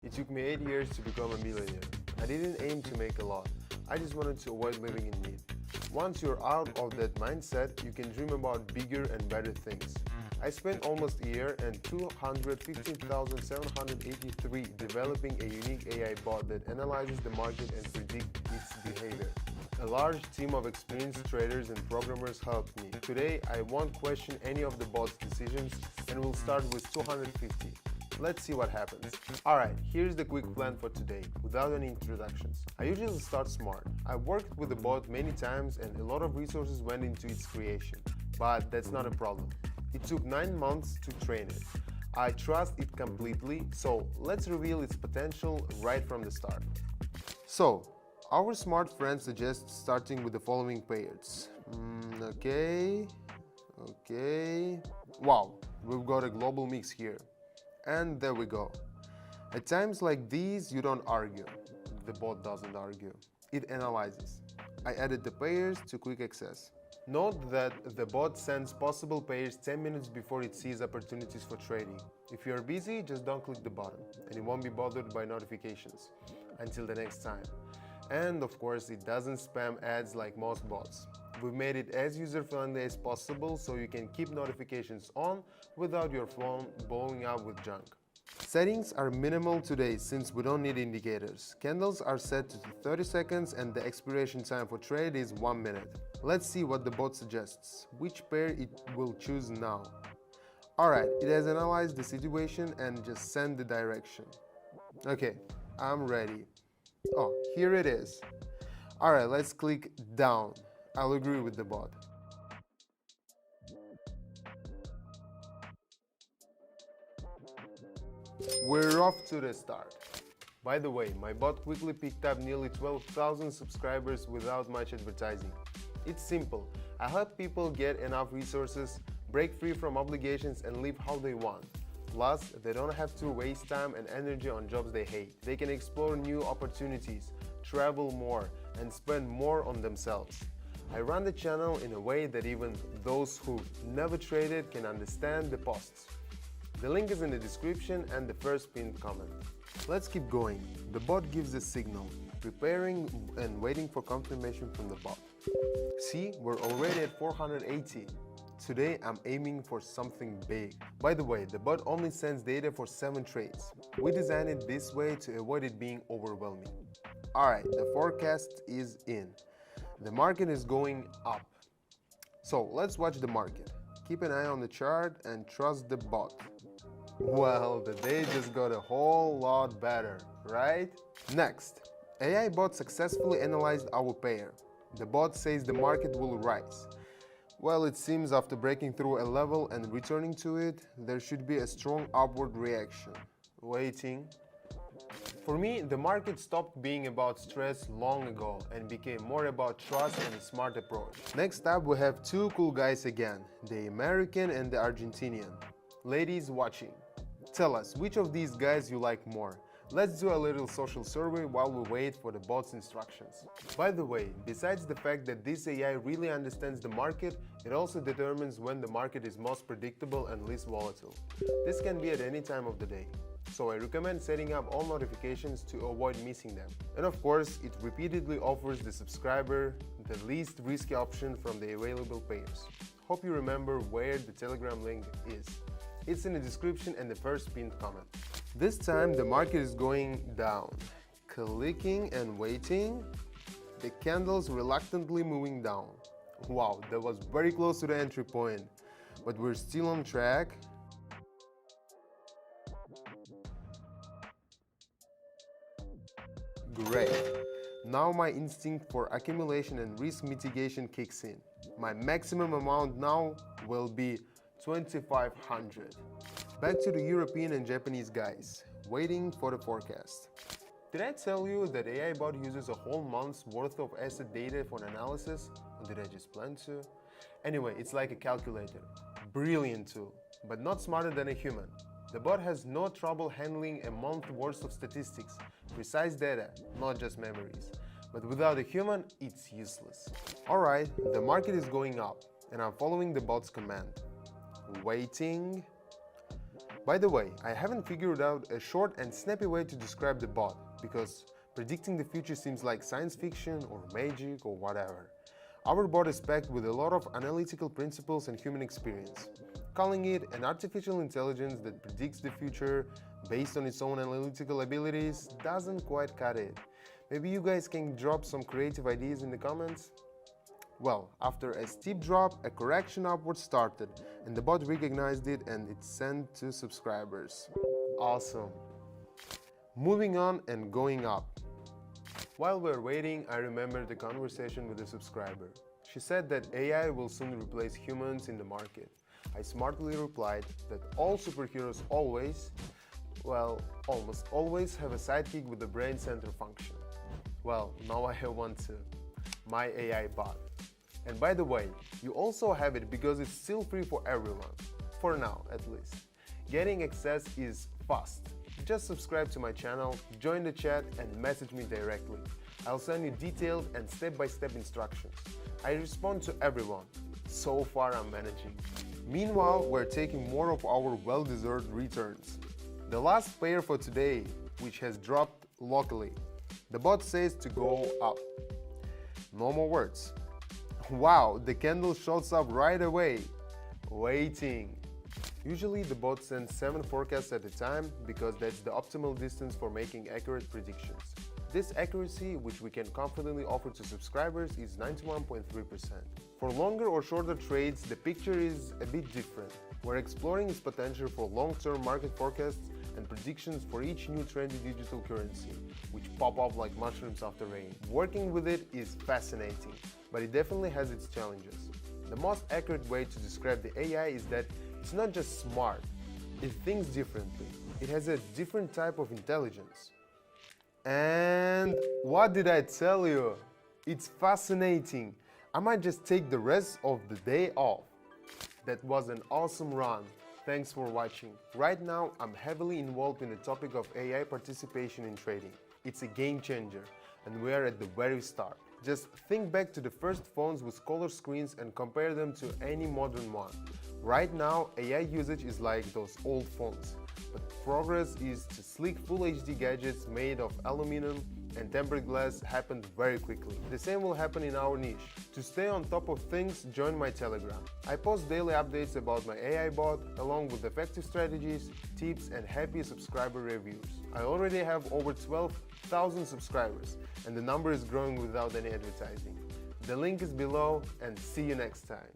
It took me 8 years to become a millionaire. I didn't aim to make a lot. I just wanted to avoid living in need. Once you're out of that mindset, you can dream about bigger and better things. I spent almost a year and 215,783 developing a unique AI bot that analyzes the market and predicts its behavior. A large team of experienced traders and programmers helped me. Today, I won't question any of the bot's decisions and will start with 250. Let's see what happens. Alright, here's the quick plan for today, without any introductions. I usually start smart. I worked with the bot many times and a lot of resources went into its creation. But that's not a problem. It took 9 months to train it. I trust it completely, so let's reveal its potential right from the start. So, our smart friend suggests starting with the following pairs. Okay. Wow, we've got a global mix here. And there we go. At times like these, you don't argue. The bot doesn't argue. It analyzes. I added the pairs to quick access. Note that the bot sends possible pairs 10 minutes before it sees opportunities for trading. If you are busy, just don't click the button and you won't be bothered by notifications. Until the next time. And of course, it doesn't spam ads like most bots. We've made it as user-friendly as possible so you can keep notifications on without your phone blowing up with junk. Settings are minimal today since we don't need indicators. Candles are set to 30 seconds and the expiration time for trade is 1 minute. Let's see what the bot suggests, which pair it will choose now. Alright, it has analyzed the situation and just sent the direction. Okay, I'm ready. Oh, here it is. Alright, let's click down. I'll agree with the bot. We're off to the start. By the way, my bot quickly picked up nearly 12,000 subscribers without much advertising. It's simple. I help people get enough resources, break free from obligations and live how they want. Plus, they don't have to waste time and energy on jobs they hate. They can explore new opportunities, travel more, and spend more on themselves. I run the channel in a way that even those who never traded can understand the posts. The link is in the description and the first pinned comment. Let's keep going. The bot gives a signal, preparing and waiting for confirmation from the bot. See, we're already at 480. Today I'm aiming for something big. By the way, the bot only sends data for 7 trades. We designed it this way to avoid it being overwhelming. Alright, the forecast is in. The market is going up. So let's watch the market. Keep an eye on the chart and trust the bot. Well, the day just got a whole lot better, right? Next, AI bot successfully analyzed our pair. The bot says the market will rise. Well, it seems after breaking through a level and returning to it, there should be a strong upward reaction. Waiting. For me, the market stopped being about stress long ago and became more about trust and a smart approach. Next up, we have 2 cool guys again, the American and the Argentinian. Ladies watching, tell us which of these guys you like more. Let's do a little social survey while we wait for the bot's instructions. By the way, besides the fact that this AI really understands the market, it also determines when the market is most predictable and least volatile. This can be at any time of the day. So I recommend setting up all notifications to avoid missing them. And of course, it repeatedly offers the subscriber the least risky option from the available pairs. Hope you remember where the Telegram link is. It's in the description and the first pinned comment. This time the market is going down. Clicking and waiting. The candles reluctantly moving down. Wow, that was very close to the entry point. But we're still on track. Great. Now my instinct for accumulation and risk mitigation kicks in. My maximum amount now will be 2,500. Back to the European and Japanese guys, waiting for the forecast. Did I tell you that AI bot uses a whole month's worth of asset data for analysis? Or did I just plan to? Anyway, it's like a calculator. Brilliant tool, but not smarter than a human. The bot has no trouble handling a month's worth of statistics, precise data, not just memories. But without a human, it's useless. Alright, the market is going up, and I'm following the bot's command. Waiting. By the way, I haven't figured out a short and snappy way to describe the bot, because predicting the future seems like science fiction or magic or whatever. Our bot is packed with a lot of analytical principles and human experience. Calling it an artificial intelligence that predicts the future based on its own analytical abilities doesn't quite cut it. Maybe you guys can drop some creative ideas in the comments? Well, after a steep drop, a correction upward started, and the bot recognized it and it sent to subscribers. Awesome. Moving on and going up. While we're waiting, I remembered the conversation with a subscriber. She said that AI will soon replace humans in the market. I smartly replied that all superheroes always, well, almost always have a sidekick with the brain center function. Well, now I have one too. My AI bot. And by the way, you also have it because it's still free for everyone. For now, at least. Getting access is fast. Just subscribe to my channel, join the chat and message me directly. I'll send you detailed and step-by-step instructions. I respond to everyone. So far I'm managing. Meanwhile, we're taking more of our well-deserved returns. The last pair for today, which has dropped locally. The bot says to go up. No more words. Wow, the candle shows up right away. Waiting. Usually the bot sends 7 forecasts at a time because that's the optimal distance for making accurate predictions. This accuracy, which we can confidently offer to subscribers, is 91.3%. For longer or shorter trades, the picture is a bit different. We're exploring its potential for long-term market forecasts and predictions for each new trendy digital currency, which pop up like mushrooms after rain. Working with it is fascinating, but it definitely has its challenges. The most accurate way to describe the AI is that it's not just smart, it thinks differently. It has a different type of intelligence. And what did I tell you? It's fascinating. I might just take the rest of the day off. That was an awesome run. Thanks for watching. Right now, I'm heavily involved in the topic of AI participation in trading. It's a game changer, and we are at the very start. Just think back to the first phones with color screens and compare them to any modern one. Right now, AI usage is like those old phones, but progress is to sleek full HD gadgets made of aluminum and tempered glass happened very quickly. The same will happen in our niche. To stay on top of things, join my Telegram. I post daily updates about my AI bot, along with effective strategies, tips and happy subscriber reviews. I already have over 12,000 subscribers, and the number is growing without any advertising. The link is below, and see you next time.